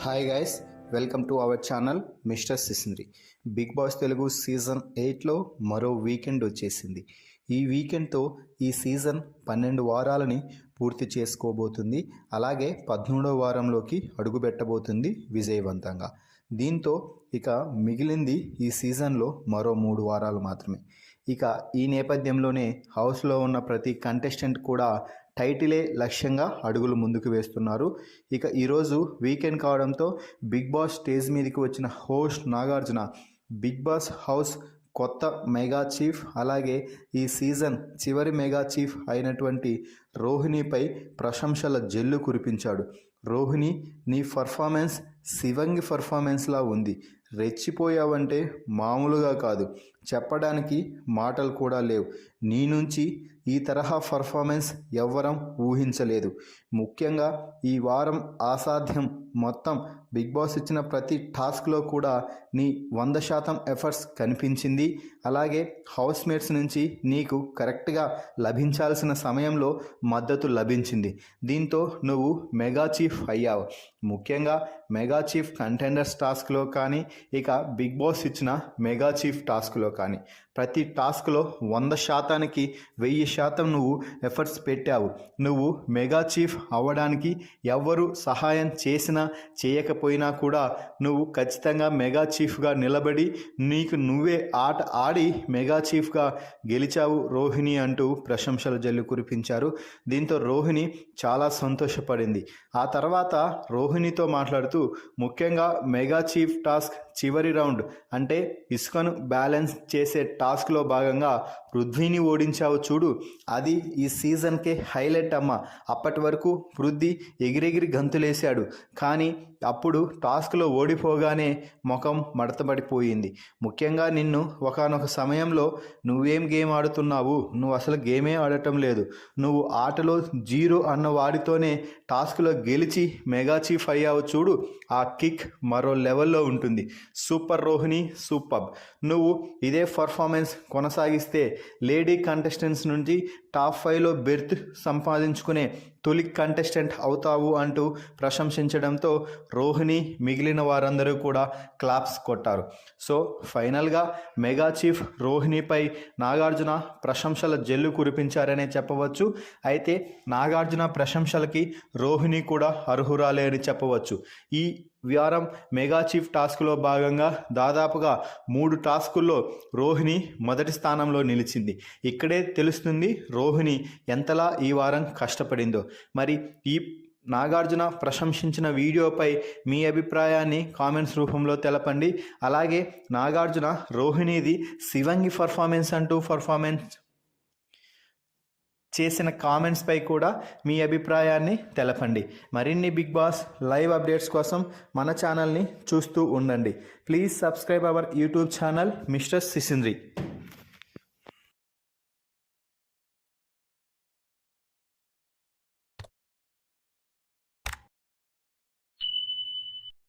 Hi guys, welcome to our channel mister Sisindri. Bigg Boss Telugu season 8లో మరో weekend వచ్చేసింది. ఈ వీకెండ్తో ఈ సీజన్ 12 వారాలని పూర్తి చేసుకోబోతుంది. అలాగే 13వ వారంలోకి అడుగుపెట్టబోతుంది విజయవంతంగా. దీంతో ఇక మిగిలింది ఈ సీజన్లో మరో 3 వారాలు మాత్రమే. ఇక ఈ నేపథ్యంలోనే హౌస్లో ఉన్న ప్రతి కంటెస్టెంట్ కూడా టైటిలే లక్ష్యంగా అడుగులు ముందుకు వేస్తున్నారు. ఇక ఈరోజు వీకెండ్ కావడంతో బిగ్ బాస్ స్టేజ్ మీదకి వచ్చిన host Nagarjuna big boss house కొత్త మెగా చీఫ్, అలాగే ఈ సీజన్ చివరి మెగా చీఫ్ అయినటువంటి రోహిణిపై ప్రశంసల జల్లు కురిపించాడు. రోహిణి, నీ పర్ఫార్మెన్స్ శివంగి పర్ఫార్మెన్స్లా ఉంది. రెచ్చిపోయావంటే మామూలుగా కాదు, చెప్పడానికి మాటలు కూడా లేవు. నీ నుంచి ఈ తరహా పర్ఫార్మెన్స్ ఎవ్వరం ఊహించలేదు. ముఖ్యంగా ఈ వారం అసాధ్యం. మొత్తం బిగ్ బాస్ ఇచ్చిన ప్రతి టాస్క్లో కూడా నీ 100% ఎఫర్ట్స్ కనిపించింది. అలాగే హౌస్మేట్స్ నుంచి నీకు కరెక్ట్గా లభించాల్సిన సమయంలో మద్దతు లభించింది. దీంతో నువ్వు మెగా చీఫ్ అయ్యావు. ముఖ్యంగా మెగా చీఫ్ కంటెండర్స్ టాస్క్లో కానీ, ఇక బిగ్ బాస్ ఇచ్చిన మెగా చీఫ్ టాస్క్లో కానీ ప్రతి టాస్క్లో 100%కి 1000% నువ్వు ఎఫర్ట్స్ పెట్టావు. నువ్వు మెగా చీఫ్ అవ్వడానికి ఎవ్వరు సహాయం చేసినా చేయకపోయినా కూడా నువ్వు ఖచ్చితంగా మెగా చీఫ్గా నిలబడి నీకు నువ్వే ఆట ఆడి మెగా చీఫ్గా గెలిచావు రోహిణి అంటూ ప్రశంసల జల్లు కురిపించారు. దీంతో రోహిణి చాలా సంతోషపడింది. ఆ తర్వాత రోహిణితో మాట్లాడుతూ ముఖ్యంగా మెగా చీఫ్ టాస్క్ చివరి రౌండ్ అంటే ఇసుకను బ్యాలెన్స్ చేసే టాస్క్లో భాగంగా పృథ్వీని ఓడించావు చూడు, అది ఈ సీజన్కే హైలైట్ అమ్మ. అప్పటి వరకు పృథ్వీ ఎగిరెగిరి గంతులేశాడు, కానీ అప్పుడు టాస్క్లో ఓడిపోగానే ముఖం మడతబడిపోయింది. ముఖ్యంగా నిన్ను ఒకానొక సమయంలో నువ్వేం గేమ్ ఆడుతున్నావు, నువ్వు అసలు గేమే ఆడటం లేదు, నువ్వు ఆటలో 0 అన్న వాడితోనే టాస్క్లో గెలిచి మెగా చీఫ్ అయ్యావు చూడు, ఆ కిక్ మరో లెవెల్లో ఉంటుంది. Super Rohini, super. నువ్వు ఇదే పర్ఫార్మెన్స్ కొనసాగిస్తే లేడీ కంటెస్టెంట్స్ నుంచి టాప్ 5లో బెర్త్ సంపాదించుకునే తొలి కంటెస్టెంట్ అవుతావు అంటూ ప్రశంసించడంతో రోహిణి మిగిలిన వారందరూ కూడా క్లాప్స్ కొట్టారు. సో ఫైనల్గా మెగా చీఫ్ రోహిణిపై నాగార్జున ప్రశంసల జల్లు కురిపించారనే చెప్పవచ్చు. అయితే నాగార్జున ప్రశంసలకి రోహిణి కూడా అర్హురాలే అని చెప్పవచ్చు. ఈ వారం మెగా చీఫ్ టాస్క్లో భాగంగా దాదాపుగా 3 టాస్కుల్లో రోహిణి మొదటి స్థానంలో నిలిచింది. ఇక్కడే తెలుస్తుంది రోహిణి ఎంతలా ఈ వారం కష్టపడిందో. మరి ఈ నాగార్జున ప్రశంసించిన వీడియోపై మీ అభిప్రాయాన్ని కామెంట్స్ రూపంలో తెలపండి. అలాగే నాగార్జున రోహిణిది శివంగి పర్ఫార్మెన్స్ అంటూ చేసిన కామెంట్స్పై కూడా మీ అభిప్రాయాన్ని తెలపండి. మరిన్ని బిగ్ బాస్ లైవ్ అప్డేట్స్ కోసం మన ఛానల్ని చూస్తూ ఉండండి. Please subscribe our YouTube channel mister సిసింద్రి.